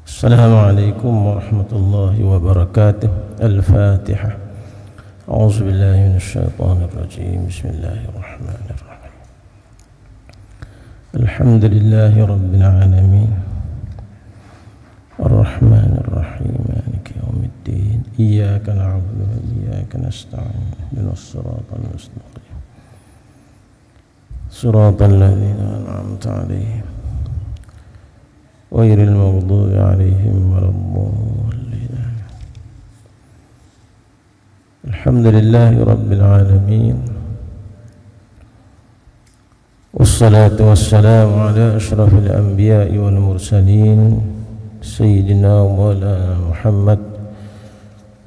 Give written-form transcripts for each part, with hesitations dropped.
Assalamualaikum warahmatullahi wabarakatuh. Al-Fatihah. A'udzu billahi minasyaitonir rajim. Bismillahirrahmanirrahim. Alhamdulillahi rabbil alamin. Ar-Rahmanir Rahim. Maliki yaumiddin. Iyyaka na'budu wa iyyaka nasta'in. Ihdinas siratal mustaqim. Siratal ladzina an'amta 'alaihim ghairil maghdubi 'alaihim waladdallin. Alhamdulillahi rabbil alamin. Wassalatu wassalamu ala asyrafil anbiya'i wal mursalin sayyidina wa maulana Muhammad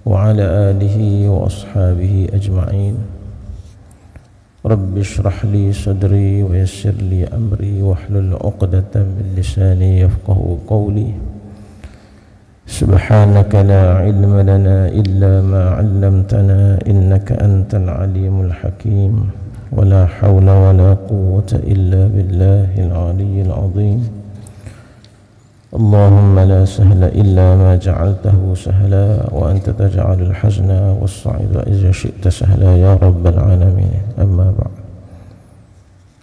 wa ala alihi wa ashabihi ajma'in. Rabbi shrah li sadri wa yassir li amri wahlul 'uqdatam min lisani yafqahu qawli. Subhanaka la ilma lana illa ma 'allamtana innaka antal alimul hakim. Wa la hawla wa la quwwata illa billahil aliyyil 'azim. Allahumma la sahla illa ma ja'altahu sahla wa anta taj'alul hazna was-sa'ida idza syi'ta sahla ya rabbal alamin. Amma ba'd.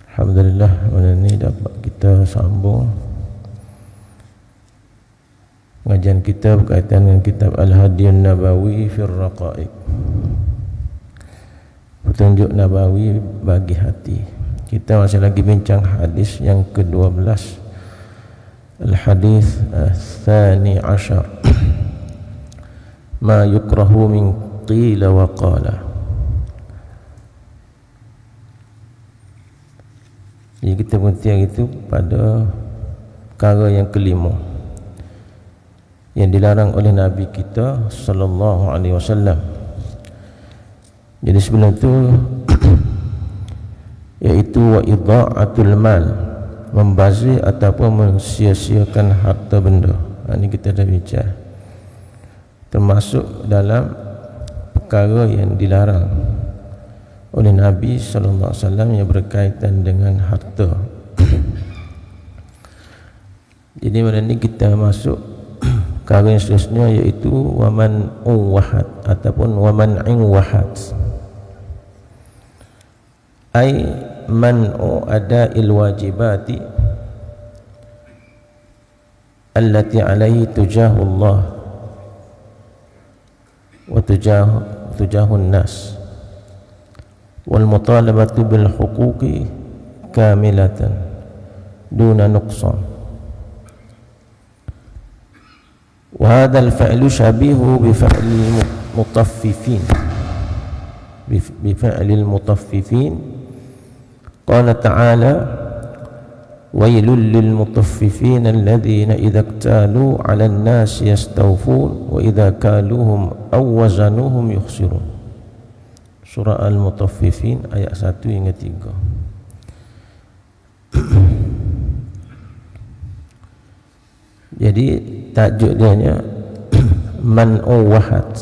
Alhamdulillah, malam ini dapat kita sambung pengajian kita berkaitan dengan kitab Al-Hadiyun Nabawi fir Raqaiq, petunjuk Nabawi bagi hati. Kita masih lagi bincang hadis yang ke-12, Al-Hadis Tsani Ashar, ma yukrahu min qila wa qala. Jadi kita berhenti hari itu pada perkara yang kelima yang dilarang oleh Nabi kita sallallahu alaihi wasallam. Jadi sebelum itu iaitu wa idha'atul mal, membazir ataupun mensia-siakan harta benda. Ini kita dah bincang, termasuk dalam perkara yang dilarang oleh Nabi sallallahu alaihi wasallam yang berkaitan dengan harta. Jadi malam ini kita masuk perkara yang seterusnya, iaitu waman uwahad ataupun waman inwahad, ai man'u ada'il wajibati allati alaihi tujahullah wa tujahun nas wal mutalabatu bil huquqi kamilatan duna nuqsan. Wa hadha al fa'lu shabihu bi fa'li mutaffifin bi fa'li al mutaffifin. Qala ta'ala wailul lil mutaffifin alladhina idza iktalu 'alan nasi yastawfun wa idza kaluhum aw wazanuhum yukhsirun. Surah Al-Mutaffifin ayat 1 hingga 3. Jadi tajuk dia nya man'u wahad.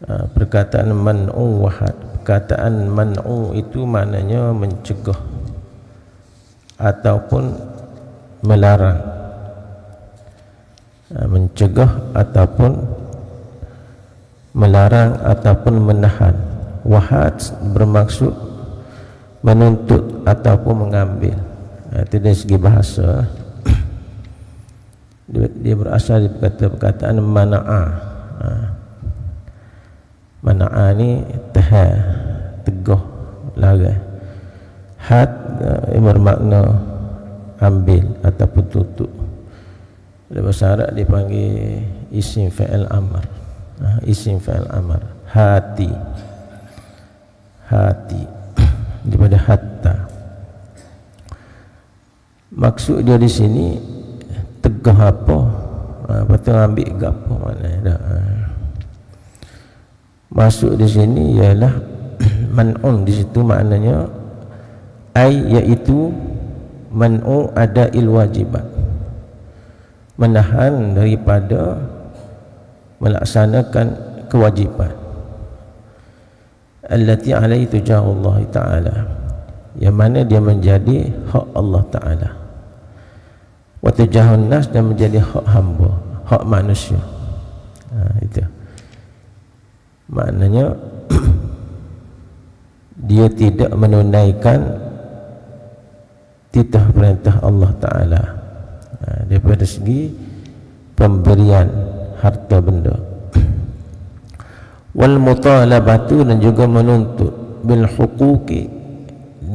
Perkataan man'u wahad, perkataan man'u itu maknanya mencegah ataupun melarang, mencegah ataupun melarang ataupun menahan. Wahad bermaksud menuntut ataupun mengambil. Itu dari segi bahasa. Dia berasal dari perkataan mana'a. Mana'a ni tegah, larang. Had bermakna ambil ataupun tutup. Dalam bahasa Arab dipanggil isim fa'il amr. Isim fa'il amr, hati, hati daripada hatta. Maksud dia di sini tegah apa, betul ambil gapo mana dah. Masuk di sini ialah man'un, di situ maknanya ai, iaitu man'u ada'il wajibat, menahan daripada melaksanakan kewajipan allati alaihi tujahullah ta'ala, yang mana dia menjadi hak Allah Ta'ala. Wa tujahun nas, dan menjadi hak hamba, hak manusia. Itu maknanya dia tidak menunaikan titah perintah Allah Ta'ala daripada segi pemberian harta benda. Wal mutalabatu, dan juga menuntut bil huquqi,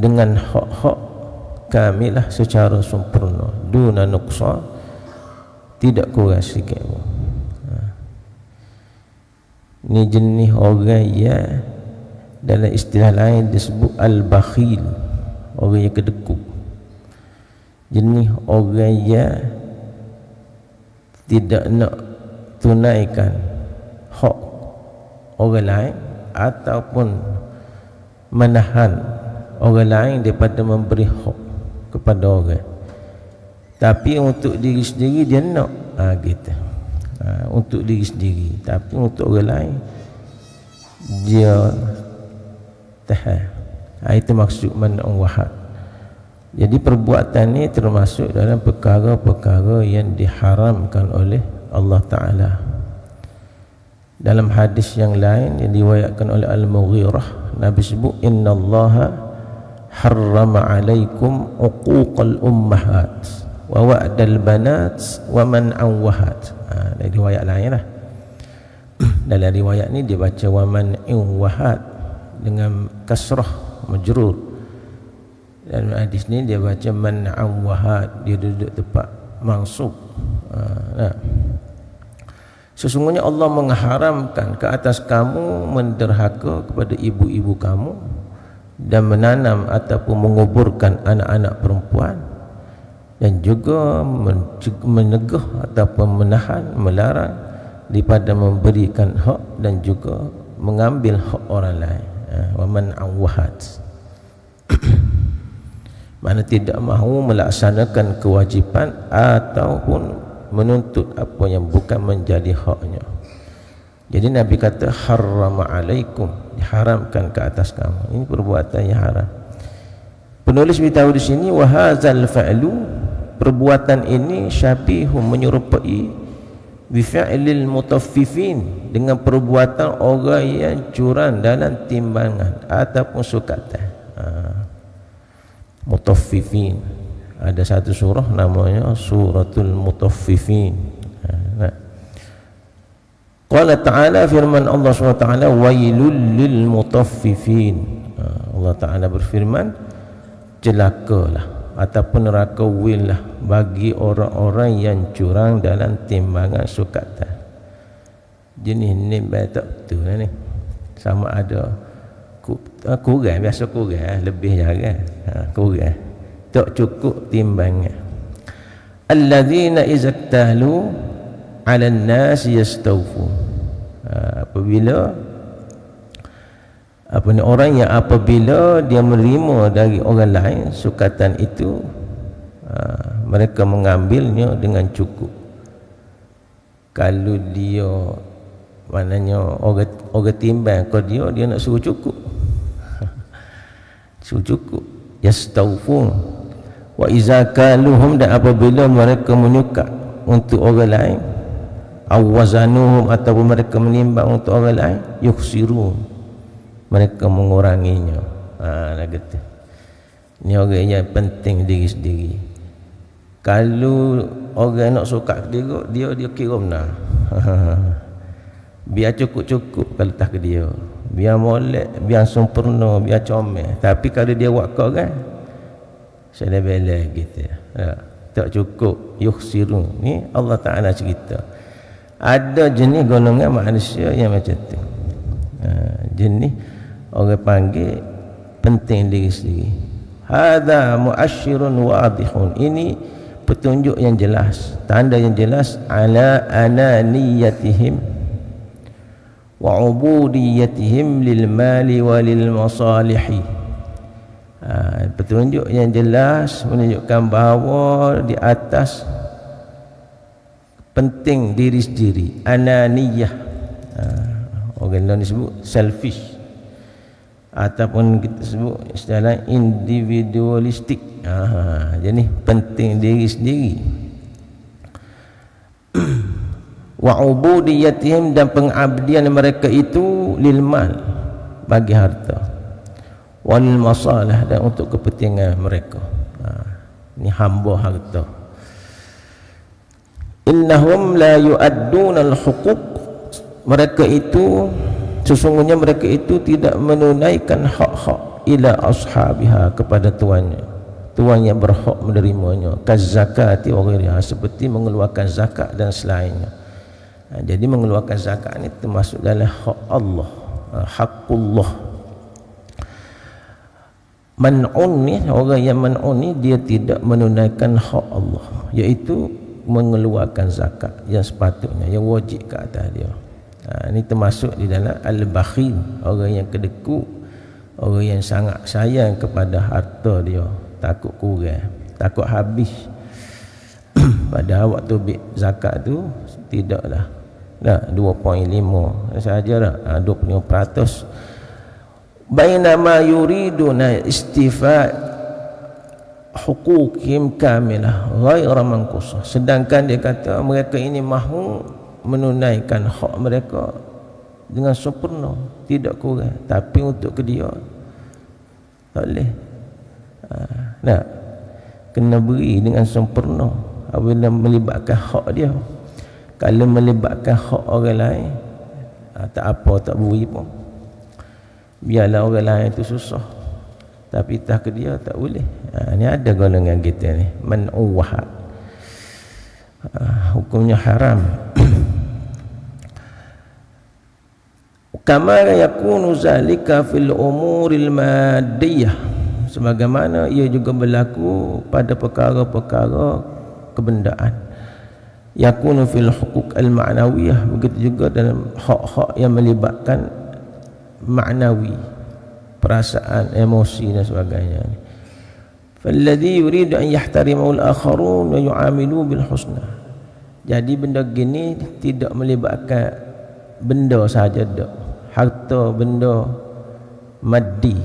dengan hak-hak kamilah secara sempurna, duna nuqsa, tidak kurang sikit pun. Ini jenis orang yang dalam istilah lain disebut al-bakhil, orang yang kedekut. Jenis orang yang tidak nak tunaikan hak orang lain ataupun menahan orang lain daripada memberi hak kepada orang, tapi untuk diri sendiri dia nak gitu. Untuk diri sendiri, tapi untuk orang lain dia tahan. Itu maksud man'un wahad. Jadi perbuatan ini termasuk dalam perkara-perkara yang diharamkan oleh Allah Ta'ala. Dalam hadis yang lain yang diriwayatkan oleh Al-Mughirah, Nabi sebut, innallaha harrama alaikum uquqal ummahat wa wa'dal banat wa man'an wahad. Dari riwayat lain lah. Dalam riwayat ni dia baca wa man'in wahad dengan kasrah majrur, dan hadis ni dia baca man'an wahad, dia duduk tempat mansub. Sesungguhnya Allah mengharamkan ke atas kamu menderhaka kepada ibu-ibu kamu dan menanam ataupun menguburkan anak-anak perempuan, dan juga menegah ataupun menahan, melarang daripada memberikan hak dan juga mengambil hak orang lain. Wa man awwahad, mana tidak mahu melaksanakan kewajipan ataupun menuntut apa yang bukan menjadi haknya. Jadi Nabi kata harrama alaikum, diharamkan ke atas kamu. Ini perbuatan yang haram. Penulis beritahu di sini, wa hadzal fa'lu, perbuatan ini syabihun, menyerupai bi fi'lil mutaffifin, dengan perbuatan orang yang curang dalam timbangan ataupun sukatan. Mutaffifin, ada satu surah namanya suratul mutaffifin. Qala ta'ala, firman Allah SWT, wailul lil mutaffifin. Allah Ta'ala berfirman, celakalah ataupun neraka wil lah bagi orang-orang yang curang dalam timbangan sukatan. Jenis ni tak betul lah ni. Sama ada kurang, biasa kurang, lebih jarang, kurang, tak cukup timbangan. Alladzina izaktalu 'alan nas yastawfun. Apabila orang yang apabila dia menerima dari orang lain sukatan itu, mereka mengambilnya dengan cukup. Kalau dia maknanya orang timbang ke dia nak suruh cukup. Suruh cukup. Yastawfun. Wa iza kaluhum, dan apabila mereka menyukat untuk orang lain, awazanuhum, ataupun mereka menimbang untuk orang lain, yukhsirun, mereka menguranginya. Dah kata ni orang yang penting diri sendiri. Kalau orang nak sukat dia kira benar. Biar cukup-cukup kalau tak ke dia, biar molek, biar sempurna, biar comel. Tapi kalau dia buat kau kan, saya bela gitu. Tak cukup, yukhsirun. Ni Allah Ta'ala cerita. Ada jenis golongan manusia yang macam tu. Jenis orang panggil penting diri sendiri. Hadza mu'asyirun wadihun. Ini petunjuk yang jelas, tanda yang jelas ala ananiyatihim wa ubudiyatihim lil mali wa lil masalihi. Petunjuk yang jelas menunjukkan bahawa di atas penting diri sendiri, ananiyah. Orang lain disebut selfish. ataupun kita sebut istilah individualistik. Jadi penting diri sendiri. Wa ubudiyatihim, dan pengabdian mereka itu lil mal, bagi harta, wal masalah, dan untuk kepentingan mereka. Ini hamba harta. Innahum la yu'adduna al-huquq, mereka itu sesungguhnya mereka itu tidak menunaikan hak-hak ila ashabiha, kepada tuannya, tuan yang berhak menerimanya, kazakati wa ghairiha, seperti mengeluarkan zakat dan selainnya. Jadi mengeluarkan zakat ini termasuk dalam hak Allah, hakullah. Man'un ni, orang yang man'un ni dia tidak menunaikan hak Allah, iaitu mengeluarkan zakat yang sepatutnya, yang wajib ke atas dia. Ini termasuk di dalam al-bakhil, orang yang kedekut, orang yang sangat sayang kepada harta dia, takut kurang, takut habis. Padahal waktu ambil zakat tu tidaklah 2.5 sajalah, 25%. Bainama yuriduna istifa huquqihim kamilah ghaira manqusah, sedangkan dia kata mereka ini mahu menunaikan hak mereka dengan sempurna, tidak kurang, tapi untuk ke dia tak boleh. Kena beri dengan sempurna apabila melibatkan hak dia. Kalau melibatkan hak orang lain, tak apa, tak beri pun, biarlah orang lain itu susah, tapi tak ke dia tak boleh. Ni ada golongan kita ni, man'uwahad, hukumnya haram. Kama yakunu zalika fil umuril maddiyah, sebagaimana ia juga berlaku pada perkara-perkara kebendaan. Yakunu fil huquq al ma'nawiyah, begitu juga dalam hak-hak yang melibatkan ma'nawi, perasaan, emosi dan sebagainya. Falladhi yuridu an yahtarimu al-akharun wa yu'amilu bil husna. Jadi benda gini tidak melibatkan benda saja dak, harta, benda maddi,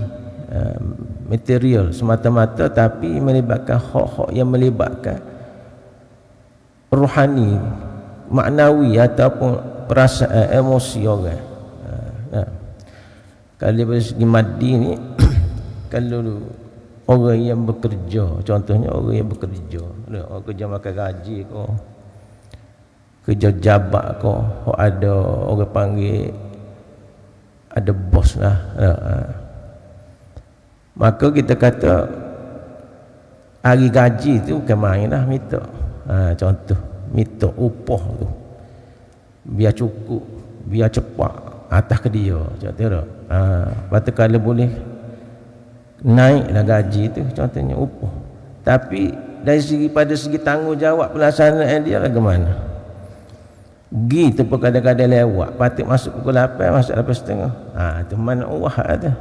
material semata-mata, tapi melibatkan hak-hak yang melibatkan rohani, maknawi ataupun perasaan, emosi orang. Kalau dari segi maddi ni kalau orang yang bekerja, contohnya orang yang bekerja, orang kerja makan gaji kau, kerja jabat kau, ada orang panggil ada bos lah, maka kita kata hari gaji tu bukan main lah, minta contoh minta upah tu biar cukup, biar cepat atas ke dia, contoh tak. Lepas tu kalau boleh naiklah gaji tu, contohnya upah, tapi dari segi, pada segi tanggungjawab pelaksanaan dia lah ke mana. Gitu pun kadang-kadang lewat, patut masuk pukul 8, masuk 8.30. Tu man'uwah tu.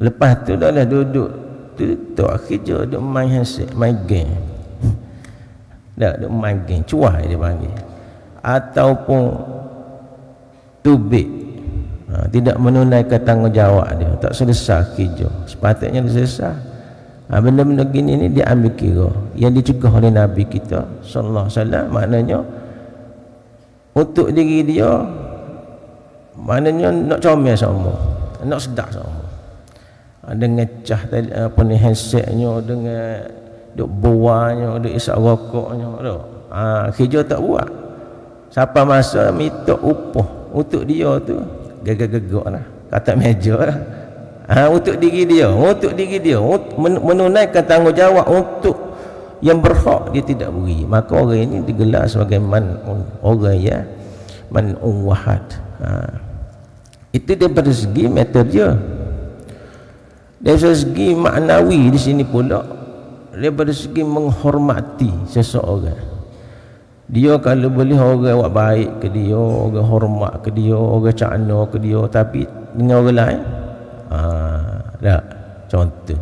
Lepas tu dah lah duduk tutup kerja, duduk main handset, main game. Duduk main game, cuah dia panggil. Ataupun tubik, tidak menunaikan tanggungjawab dia, tak selesai kerja sepatutnya dia selesai. Benda-benda gini ni dia ambil kira, yang dicegah oleh Nabi kita sallallahu alaihi wasallam, maknanya untuk diri dia, maknanya nak comel sama, nak sedap sama, dengan cah tadi apa ni handsetnya, dengan duk buahnya, duk isap rokoknya tu. Kerja tak buat, siapa masa minta upah untuk dia tu gegak-gegak lah, kata meja lah. Untuk diri dia, menunaikan tanggungjawab untuk yang berhak dia tidak beri, maka orang ini digelar sebagai man'un, orang yang man'un wahad. Itu daripada segi material. Dari segi maknawi di sini pula, daripada segi menghormati seseorang, dia kalau boleh orang buat baik ke dia, orang hormat ke dia, orang cakna ke dia, tapi dengan orang lain tak, contoh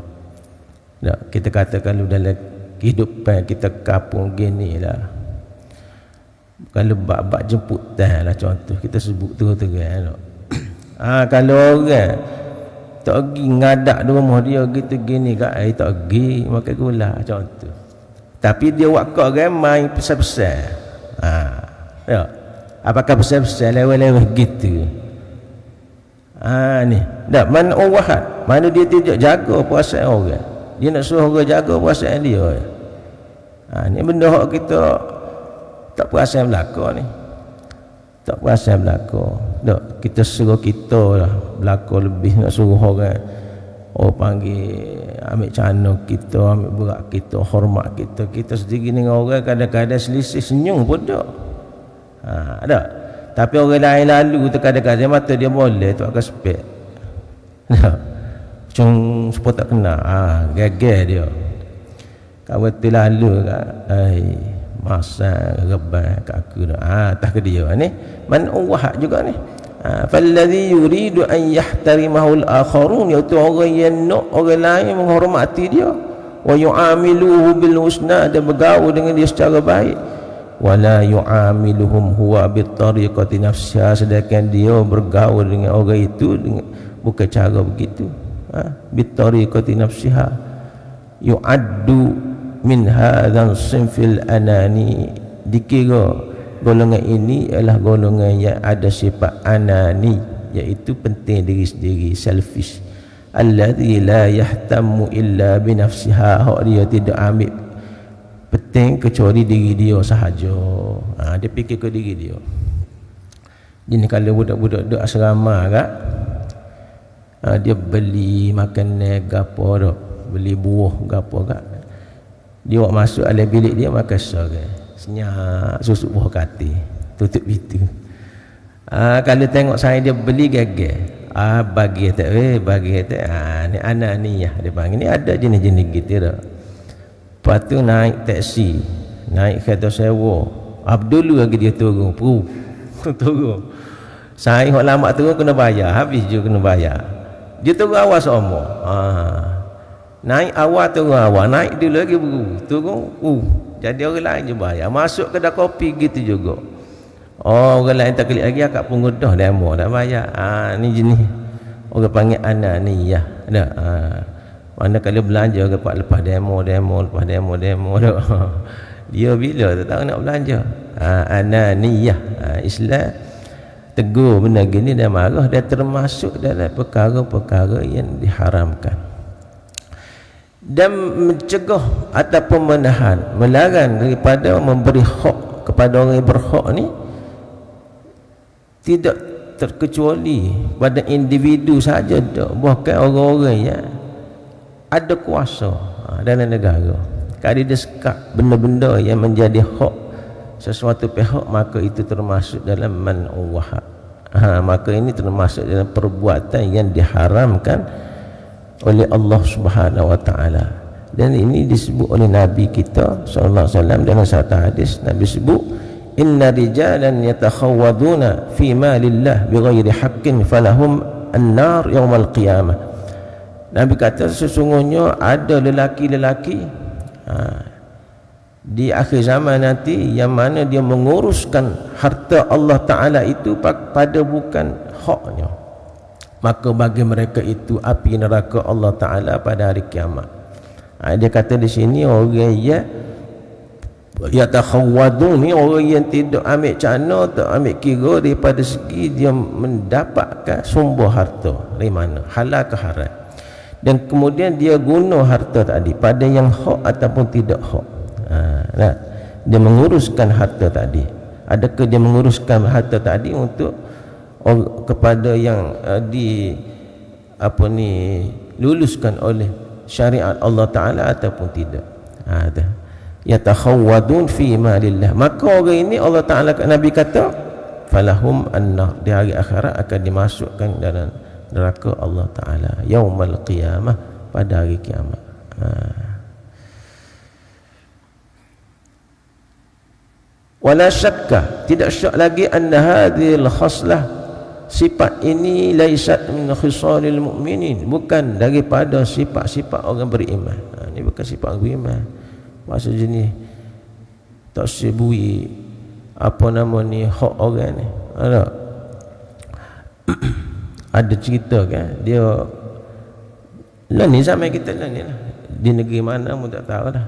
tak, kita kata kalau dalam kehidupan kita kampung gini lah, kalau bab-bab jemputan lah, contoh kita sebut tu kan. Kalau orang tak pergi ngadak di rumah dia gitu gini kat air, tak pergi makan gula contoh. Tapi dia wakak kan main pesan-pesan. Ya. Apakah pesan-pesan lewat-lewat gitu? Ni. Tak, mana wahad. Mana dia tidak jaga perasaan orang. Dia nak suruh orang jaga perasaan dia. Ni benda hak kita tak perasan belaka ni. Tak perasan belaka. Tak, kita suruh kita lah belaka lebih nak suruh orang. Panggil ambil cana kita, ambil berat kita, hormat kita. Kita sendiri dengan orang kadang-kadang selisih senyum pun tak. Ada. Tapi orang lain lalu tu kadang-kadang mata dia boleh tu akan spek. Tak. Macam supaya tak kena. Gagal dia. Kawan tu lalu kat masa reban kat aku dah. Tak ke dia ni. Man wahad juga ni. Falladhi yuridu an yahtarimahu al-akharun, iaitu orang yang nak orang lain menghormati dia, wa yu'amiluhu bil husna, dan bergaul dengan dia secara baik, wala yu'amiluhum huwa bit tariqati nafsiha, sedangkan dia bergaul dengan orang itu dengan bukan cara begitu. Bit tariqati nafsiha yu'addu min hadzal sinfil anani, dikira golongan ini adalah golongan yang ada sifat anani, iaitu penting diri sendiri, selfish. Alladzi la yahtammu illa bi nafsiha, hak dia tidak ambil penting kecuali diri dia sahaja. Dia fikir ke diri dia. Jadi kalau budak-budak duduk asrama kak, dia beli makanan gapo dak, beli buah gapo kak, dia buat masuk dalam bilik dia makan sore, senyap susuk buah kati, tutup pintu. Kalau tengok saya dia beli gagal, bagi tak bagi tak, ni anak ni ya dia panggil. Ni ada jenis-jenis gitu dah. Lepas tu naik taksi, naik kereta sewa, dulu lagi dia turun, turun. Saya hok lama turun kena bayar, habis je kena bayar. Dia turun awal semua. Naik awal turun awal, naik dulu lagi turun, jadi orang lain je bayar. Masuk kedai kopi gitu juga. Orang lain tak klik lagi akak pengudah demo dah bayar. Ni jenis orang panggil ananiyah. Ada. Mana kalau belanja ke pak lepas demo dah. Dia bila tak tahu nak belanja. Ananiyah. Islam tegur benda gini dan marah, dan termasuk dalam perkara-perkara yang diharamkan. Dan mencegah ataupun menahan, melarang daripada memberi hak kepada orang yang berhak ni, tidak terkecuali pada individu saja, bahkan orang-orang yang ada kuasa dalam negara. Kalau dia sekat benda-benda yang menjadi hak sesuatu pihak, maka itu termasuk dalam man'uwahad. Maka ini termasuk dalam perbuatan yang diharamkan oleh Allah Subhanahu wa taala. Dan ini disebut oleh Nabi kita sallallahu alaihi wasallam dalam satu hadis. Nabi sebut, inna rijalan yatakhawwaduna fi malillah bighairi haqqin falahum an-nar yaumal qiyamah. Nabi kata sesungguhnya ada lelaki-lelaki di akhir zaman nanti yang mana dia menguruskan harta Allah Ta'ala itu pada bukan haknya, maka bagi mereka itu api neraka Allah Ta'ala pada hari kiamat. Dia kata di sini orang yang yatakhawwadun ni orang yang tidak ambil cana, tak ambil kira daripada segi dia mendapatkan sumber harta dari mana, halal ke haram, dan kemudian dia guna harta tadi pada yang hak ataupun tidak hak. Dia menguruskan harta tadi. Adakah dia menguruskan harta tadi untuk kepada yang luluskan oleh syariat Allah Ta'ala ataupun tidak? Yatakhawwadun fi malillah, maka orang ini Allah Ta'ala, Nabi kata falahum an-nar, di hari akhirat akan dimasukkan dalam neraka Allah Ta'ala yaumal qiyamah, pada hari kiamat. Wala syakka, tidak syak lagi, anna hadhil khaslah, sifat ini laisat min khisalil mu'minin, bukan daripada sifat-sifat orang beriman. Ini bukan sifat orang beriman. Maksud jenis tak sebui apa nama ni hak orang ni. Ada cerita kan, dia Lah ni zaman kita lah ni lah. Di negeri mana pun tak tahu dah.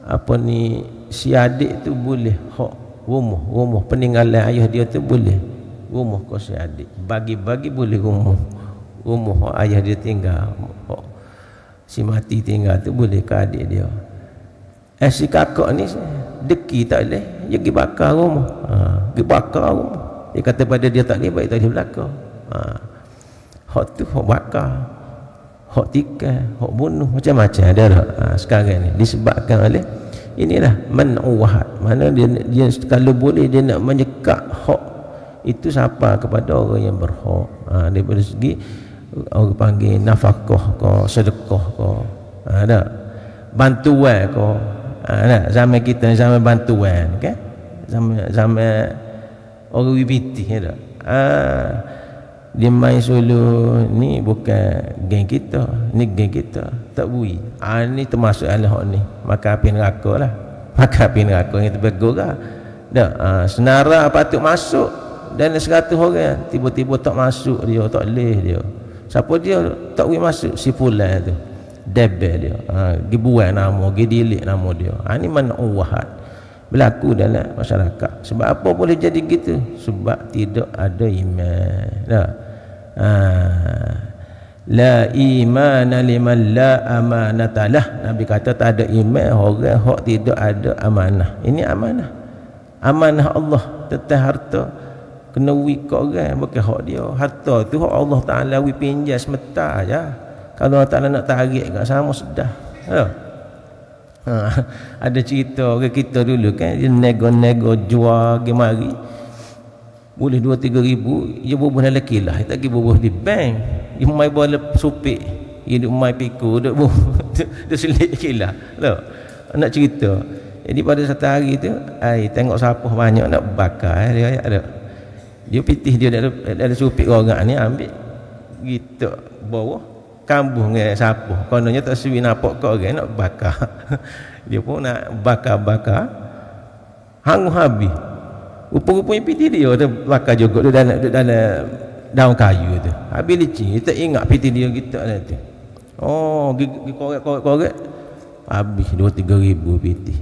Apa ni, si adik tu boleh hak rumah peninggalan ayah dia tu boleh rumah kau si adik. Bagi-bagi boleh rumah hak ayah dia tinggal. Hak si mati tinggal tu boleh ke adik dia. Si kakak ni deki tak boleh, dia pergi bakar rumah. Pergi bakar rumah. Dia kata pada dia tak boleh, baik tak boleh belakang. Hak tu hak bakar, hak tikar, hak bunuh, macam-macam ada tak? Sekarang ni disebabkan oleh inilah man'uwahat. Mana dia kalau boleh dia nak menyekat hak itu siapa kepada orang yang berhak. Daripada segi orang panggil nafkah ke, sedekah ke, ada bantuan ke, ada zaman kita zaman bantuan kan, zaman orang WBT ada. Dia main solo ni bukan geng kita, ni geng kita tak bui. Ni termasuk hak ni makan api neraka lah, makan api neraka yang terbegur lah. Senara patut masuk dan 100 orang tiba-tiba tak masuk dia, tak leh dia. Siapa dia tak boleh masuk? Si fulan tu debel dia, dia buat nama, dia delete nama dia. Ni man'uwahat berlaku dalam masyarakat. Sebab apa boleh jadi gitu? Sebab tidak ada iman. La imana liman la amanata lah. Nabi kata tak ada iman orang hak tidak ada amanah. Ini amanah, amanah Allah tentang harta kena wikak orang, bukan hak dia. Harta tu hak Allah Ta'ala pinjam semata aja. Kalau Allah Ta'ala nak tarik kat sama sudah. Ada cerita orang kita dulu kan, dia nego-nego jual pergi mari boleh 2-3 ribu, dia bubuh dalam kilah, dia tak pergi bubuh di bank, dia main bola supik, dia duk main piku, duk dia selit kilah loh. Nak cerita, jadi pada satu hari tu tengok siapa banyak nak bakar dia ada, dia pitih dia ada supik orang ni ambil gitu bawah kambuh dengan siapa, kononnya tak sewi nampak kau orang nak bakar dia pun nak bakar hangus habis. Rupa-rupanya piti dia tu bakar juga tu dalam daun kayu tu. Habis licin, kita ingat piti dia kita nanti. Gigi korek habis 2-3 ribu piti.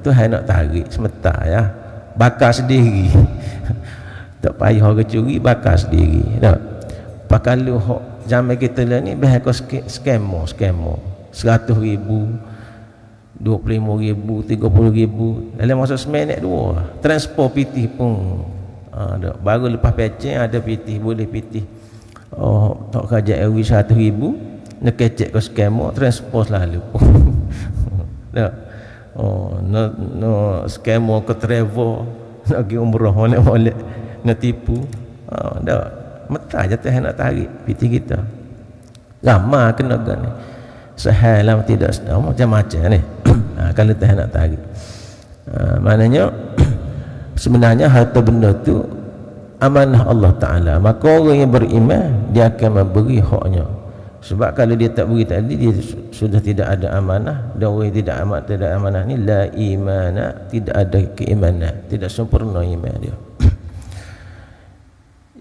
Tu hai nak tarik semata ya. Bakar sendiri. Tak payah orang curi, bakar sendiri. Tak. Kalau hak zaman kita lah ni bahaya kau skemo 100 ribu, 25 ribu, 30 ribu dalam masa seminit 2 transport pitih pun ada. Baru lepas pecing ada pitih, boleh pitih tak kerja RW 100 ribu nak kecek ke skemo transport lalu tak. No skemo ke travel nak pergi umrah molek-molek nak tipu tak. Meta je teh nak tarik pitih kita lama kena gan ni sehalam tidak macam-macam ni. Kalau teh nak tarik maknanya sebenarnya harta benda tu amanah Allah Ta'ala. Maka orang yang beriman dia akan memberi haknya. Sebab kalau dia tak beri tadi, dia sudah tidak ada amanah. Dan orang yang tidak amanah ni la imana, tidak ada keimanan, tidak sempurna iman dia.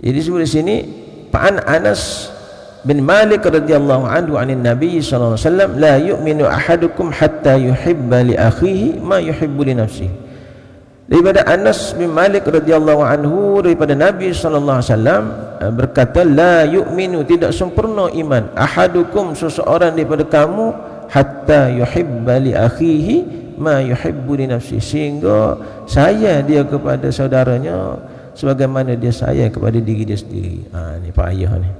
Jadi sebut di sini Pak Anas bin Malik radhiyallahu anhu anin Nabi sallallahu alaihi wasallam, la yu'minu ahadukum hatta yuhibba li akhihi ma yuhibbu li nafsihi. Daripada Anas bin Malik radhiyallahu anhu daripada Nabi sallallahu alaihi wasallam berkata, la yu'minu, tidak sempurna iman, ahadukum, seseorang daripada kamu, hatta yuhibba li akhihi ma yuhibbu li nafsihi, sehingga sayang dia kepada saudaranya sebagaimana dia sayang kepada diri dia sendiri. Ni payah ni,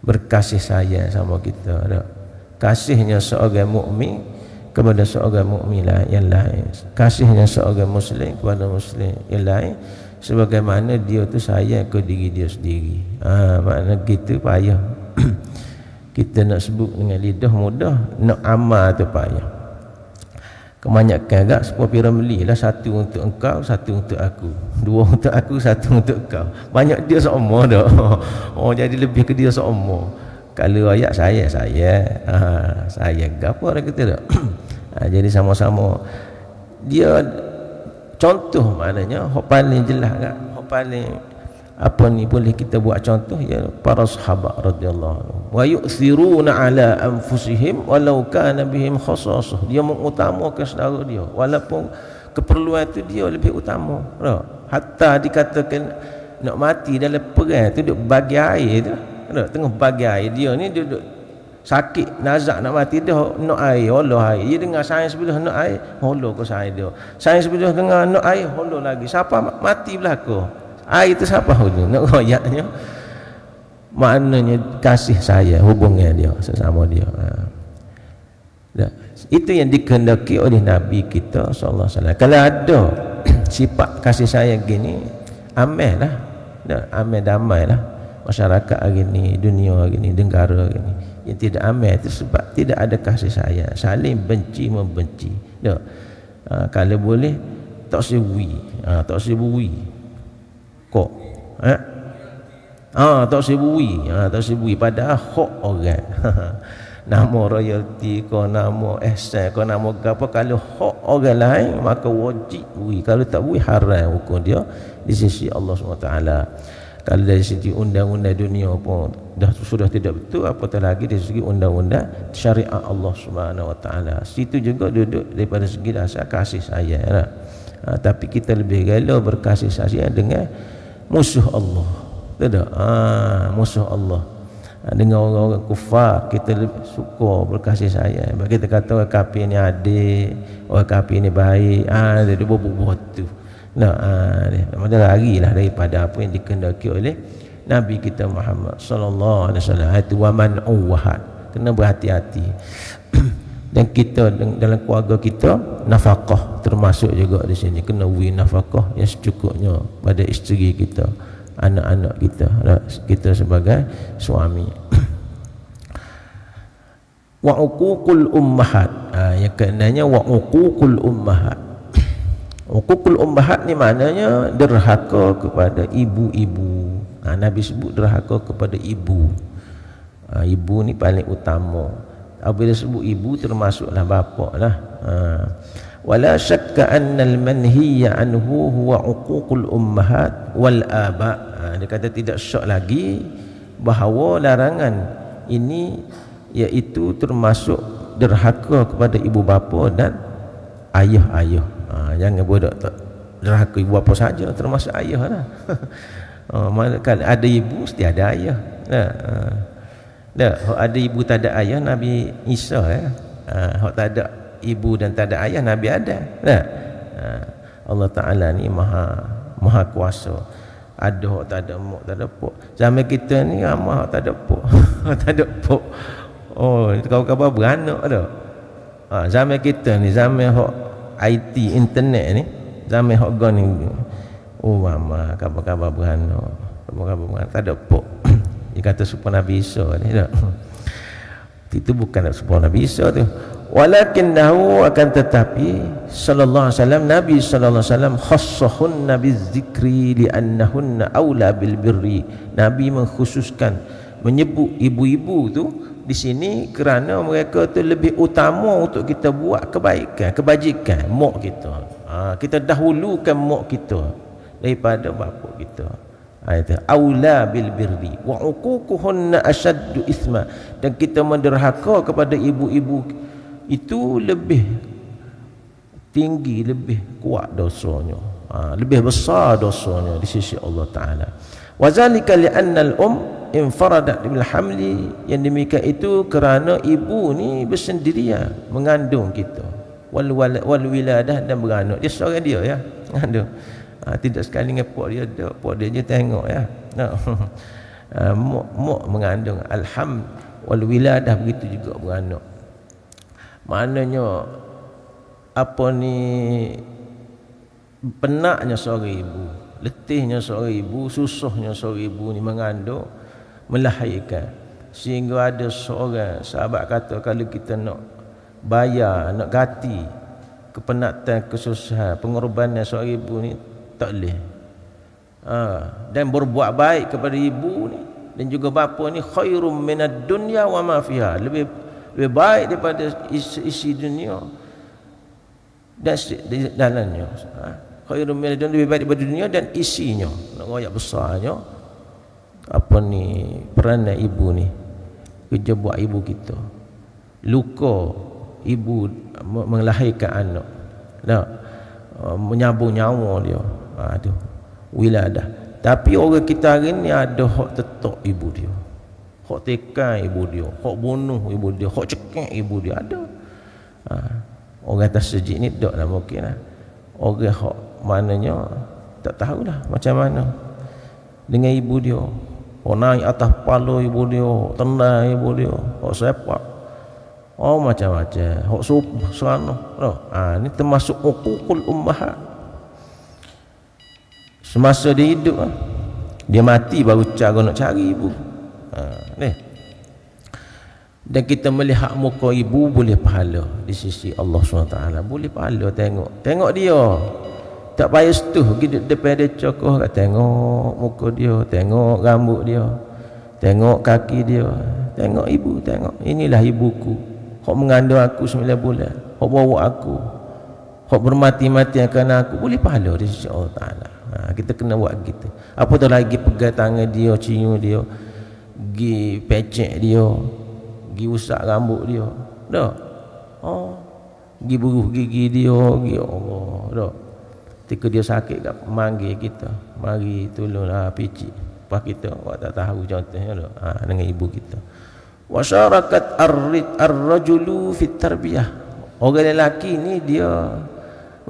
berkasih sayang sama kita. Kasihnya seorang mukmin kepada seorang mukmin yang lain, kasihnya seorang muslim kepada muslim yang lain sebagaimana dia tu sayang ke diri dia sendiri. Makna gitu payah. Kita nak sebut dengan lidah mudah, nak amal tu payah. Kebanyakan agak sepuluh piramli lah, satu untuk engkau, satu untuk aku, dua untuk aku, satu untuk engkau. Banyak dia sama dah. Jadi lebih ke dia sama. Kalau ayat saya apa orang kata tak? Jadi sama-sama dia contoh, maknanya hak paling jelas kan, hak paling apa ni boleh kita buat contoh ya para sahabat radhiyallahu anhu. Wa yu'thiruna ala anfusihim walau kana bihim khassasah. Dia mengutamakan saudara dia walaupun keperluan itu dia lebih utama. Hatta dikatakan nak mati dalam perang tu duk bagi air tu. Tengah bagi air dia ni duduk sakit nazak nak mati dia nak air Allah air. Dia dengar sains sebelah nak air holo ke sains dia. Sains sebelah dengar nak air holo lagi. Siapa mati belaka? Air itu siapa hulu? Nak royaknya maknanya kasih saya hubungan dia sesama dia. Itu yang dikehendaki oleh Nabi kita sallallahu alaihi wasallam. Kalau ada sifat kasih sayang gini, amal lah. Amal damai lah masyarakat hari ni, dunia hari ni, negara hari ni. Yang tidak amal itu sebab tidak ada kasih sayang, saling benci membenci. Kalau boleh tak sebui, tak sebui. Kok tak sebui padahal hak orang. Nama royalty kau, nama ihsan kau, nama apa, kalau hak orang lain maka wajib bui. Kalau tak bui haram hukum dia di sisi Allah SWT. Kalau dari segi undang-undang dunia pun sudah tidak betul, apatah lagi dari segi undang-undang syariat Allah SWT. Situ juga duduk daripada segi dasar kasih sayang lah. Tapi kita lebih rela berkasih sayang dengan musuh Allah. Tidak? Musuh Allah. Dengan orang-orang kufar kita lebih suka berkasih sayang. Kita kata orang kafir ni adik, orang kafir ni baik, dia buat tu. Dia larilah daripada apa yang dikehendaki oleh Nabi kita Muhammad sallallahu alaihi wasallam. Itu wa man uwahad. Kena berhati-hati. Dan kita dalam keluarga kita nafkah termasuk juga di sini. Kena beri nafkah yang secukupnya pada isteri kita, anak-anak kita sebagai suami. Wa uququl ummahat. Yang keenamnya wa uququl ummahat. Uququl ummahat ni maknanya derhaka kepada ibu-ibu. Nabi sebut derhaka kepada ibu. Ibu ni paling utama. Apabila sebut ibu termasuklah bapak lah. Wala syakka anna al-manhiya anhu huwa uququl ummahat wal aba. Dia kata tidak syak lagi bahawa larangan ini iaitu termasuk derhaka kepada ibu bapa dan ayah-ayah. Jangan bodoh tak derhaka ibu bapa saja, termasuk ayah lah. Kalau ada ibu mesti ada ayah. Ada ibu tak ada ayah Nabi Isa hak tak ada ibu dan tak ada ayah Nabi ada. Allah Ta'ala ni maha kuasa. Ada hak tak ada mak, tak ada pok. Zaman kita ni ramai hak tak ada pok. Tak ada pok. Kau beranak dah. Zaman kita ni zaman hak IT internet ni, zaman hak gon ni. Mama khabar beranak. Khabar beranak tak ada pok. Dia kata supaya Nabi Isa ni tak. Itu bukan supaya Nabi Isa tu. Walakinnahu akan tetapi sallallahu alaihi wasallam, Nabi sallallahu alaihi wasallam khassahunna bizikri li'annahunna aula bil birri. Nabi mengkhususkan menyebut ibu-ibu tu di sini kerana mereka tu lebih utama untuk kita buat kebaikan, kebajikan mak kita. Kita dahulukan mak kita daripada bapa kita. Itu aula bil birri wa uququhunna ashaddu ithma. Dan kita menderhaka kepada ibu-ibu itu lebih tinggi, lebih kuat dosanya, lebih besar dosanya di sisi Allah Ta'ala. Wa zalika li'anna al-um infaradat bil hamli. Yang demikian itu kerana ibu ni bersendirian mengandung kita, wal wiladah dan beranak. Dia seorang dia ya mengandung. Tidak sekali dengan pok dia, pok dia je tengok ya. Mak mengandung, alham wal wiladah begitu juga beranak. Maknanya apa ni, penatnya seorang ibu, letihnya seorang ibu, susahnya seorang ibu ni mengandung, melahirkan. Sehingga ada seorang sahabat kata kalau kita nak bayar, nak ganti kepenatan, kesusahan, pengorbanan seorang ibu ni tak boleh. Dan berbuat baik kepada ibu ni dan juga bapa ni khairum minad dunya wa ma fiha, lebih baik daripada isi dunia dan di dalamnya. khairun minad dunya, lebih baik daripada dunia dan isinya. Nak royak besarnya apa ni peranan ibu ni, kerja buat ibu kita. Luka ibu melahirkan anak, tak menyambung nyawa dia, tu wiladah. Tapi orang kita hari ni ada hak tetok ibu dia, hak tekan ibu dia, hak bunuh ibu dia, hak cekik ibu dia, ada. Orang atas sejik ni tak lah mungkin lah. Orang hak mananya tak tahulah macam mana dengan ibu dia. Oh, naik atas kepala ibu dia, tendang ibu dia, hak sepak, macam-macam, hak serana. Ni termasuk uququl ummahat. Semasa dia hidup, dia mati baru cara nak cari ibu. Ni. Dan kita melihat muka ibu boleh pahala di sisi Allah SWT. Boleh pahala tengok dia. Tak payah setuh pergi depan dia cokoh, tengok muka dia, tengok rambut dia, tengok kaki dia, tengok ibu, tengok inilah ibuku, hak mengandung aku 9 bulan, hak bawa aku, hak bermati-matian kerana aku. Boleh pahala di sisi Allah Ta'ala. Kita kena buat gitu. Apa tu lagi pegang tangan dia, cium dia, gi pecek dia, gi usap rambut dia, dah. Gi beruh gigi dia, gi Allah, dah. Ketika dia sakit kat manggil kita, mari tolonglah picit. Apa kita awak tak tahu contohnya dah. Dengan ibu kita. Wasyarakat ar-rajulu fit tarbiyah. Orang lelaki ni dia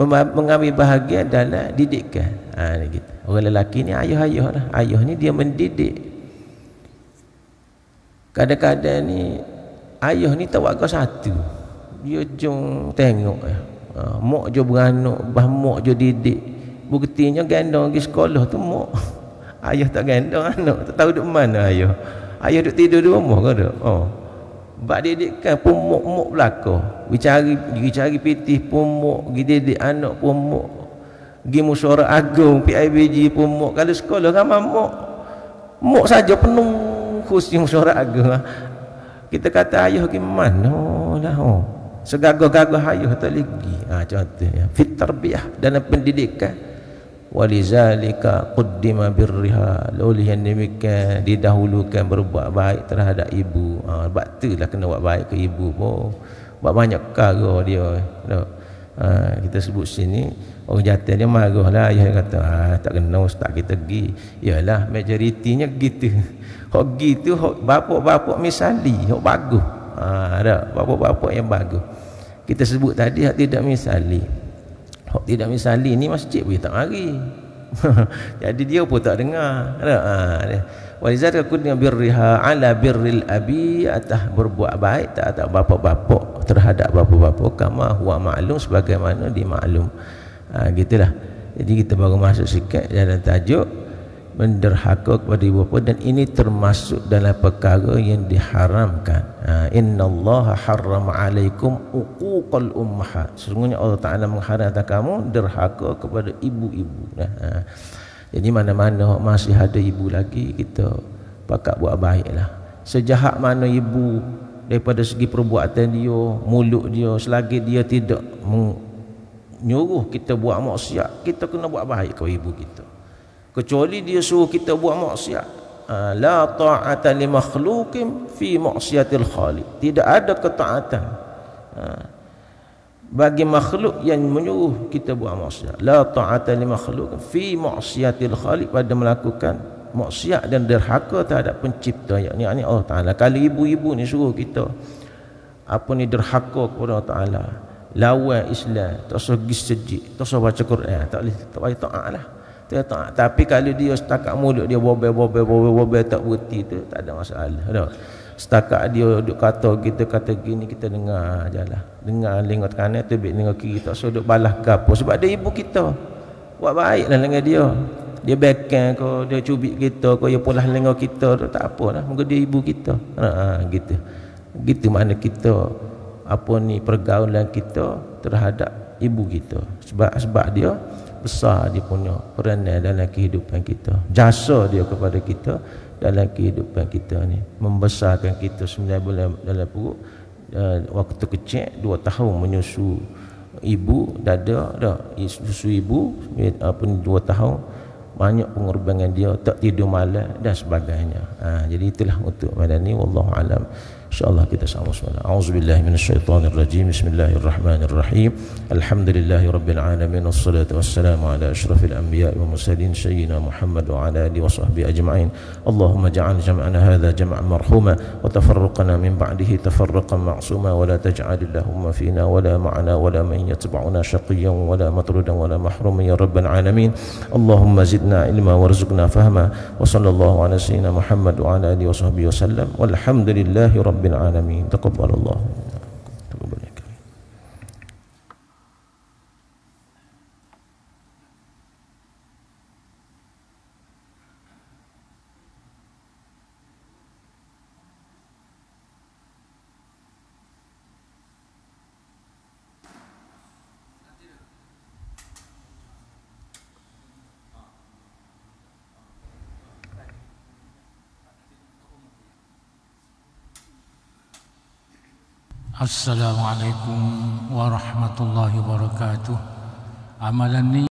mengambil bahagian dalam didikan. Ni gitu. Orang lelaki ni ayah-ayah lah. Ayah ni dia mendidik. Kadang-kadang ni ayah ni tak buat kau satu. Dia jom tengok mak je beranak, mak je didik. Buktinya gendong pergi sekolah tu mak. Ayah tak gendong anak, tak tahu duduk mana ayah. Ayah duduk tidur di rumah ke tak? Bak didikan pun mak belakang. Pergi cari pitih pun mak, pergi didik anak pun mak. Pergi musyawarah agung, PIBG pun mak. Kalau sekolah ramai mak. Mak saja penuh kursi musyawarah agung. Kita kata ayah pergi mana lah. Segagah-gagah ayah tak lagi. Contohnya fit tarbiyah, dalam pendidikan. Walizalika quddima birriha, oleh yang demikian didahulukan berbuat baik terhadap ibu. Sebab itulah kena buat baik ke ibu pun. Buat banyak perkara dia. Kita sebut sini orang jantan dia marahlah, ayah kata tak kena ustaz kita pergi. Yalah majoritinya gitu. Hak gitu hak bapak-bapak misali, hak bagus. Ada bapak-bapak yang bagus. Kita sebut tadi hak tidak misali. Hak tidak misali ni masjid boleh tak mari. Jadi dia pun tak dengar. Walizalika kunna birriha ala birril abi, atas berbuat baik tak atas bapak-bapak terhadap bapak-bapak, kama huwa ma'lum, sebagaimana dimaklum. Gitulah. Jadi kita baru masuk sikit dalam tajuk menderhaka kepada ibu bapa, dan ini termasuk dalam perkara yang diharamkan. Innallaha harrama alaikum uquqal ummahat. Sesungguhnya Allah Ta'ala mengharamkan kamu derhaka kepada ibu-ibu. Jadi mana-mana masih ada ibu lagi, kita pakat buat baiklah. Sejahat mana ibu daripada segi perbuatan dia, mulut dia, selagi dia tidak menyuruh kita buat maksiat, kita kena buat baik kepada ibu kita. Kecuali dia suruh kita buat maksiat. La ta'ata li makhluqin fi maksiatil khaliq. Tidak ada ketaatan bagi makhluk yang menyuruh kita buat maksiat. La ta'ata li makhluqin fi maksiatil khaliq, pada melakukan maksiat dan derhaka terhadap pencipta, yakni Allah Ta'ala. Kalau ibu-ibu ni suruh kita derhaka kepada Allah Ta'ala, lawan Islam, tak usah pergi sejid, tak usah baca Quran, tak boleh, tak payah taat lah. Tapi kalau dia setakat mulut dia bobel tak berhenti tu, tak ada masalah. Setakat dia duk kata kita kata gini, kita dengar ajalah. Dengar lengok kanan, terbit lengok kiri, tak usah duk balas ke apa, sebab dia ibu kita. Buat baiklah dengan dia. Dia bekan ke, dia cubit kita ke, dia pulas lengok kita tu, tak apalah, muka dia ibu kita. Gitu. Gitu makna kita pergaulan kita terhadap ibu kita. Sebab dia besar, dia punya peranan dalam kehidupan kita, jasa dia kepada kita dalam kehidupan kita ni, membesarkan kita 9 bulan dalam perut, waktu kecil 2 tahun menyusu ibu dada dah susu ibu apa ni 2 tahun, banyak pengorbanan dia, tak tidur malam dan sebagainya. Jadi itulah untuk malam ni, wallahu alam. InsyaAllah kita sama-sama. A'udzubillahi minasyaitonirrajim. Bismillahirrahmanirrahim. Alhamdulillahi rabbil alamin, wassalatu wassalamu ala asyrafil anbiya'i wa mursalin sayyidina Muhammad wa ala alihi wa sahbihi ajma'in. Allahumma ja'al jam'ana hadha jam'an marhuma wa tafarruqana min ba'dihi tafarruqan ma'suma wa la taj'al Allahumma fina wa la ma'ana wa la man yatba'una shaqiyyan wa la matrudan wa la mahruman ya rabbal alamin. Allahumma zidna ilma warzuqna fahma wa sallallahu ala sayyidina Muhammad wa ala alihi wa sahbihi wasallam walhamdulillahi rabbil alamin. Taqabbalallah. Assalamualaikum warahmatullahi wabarakatuh. Amalan ni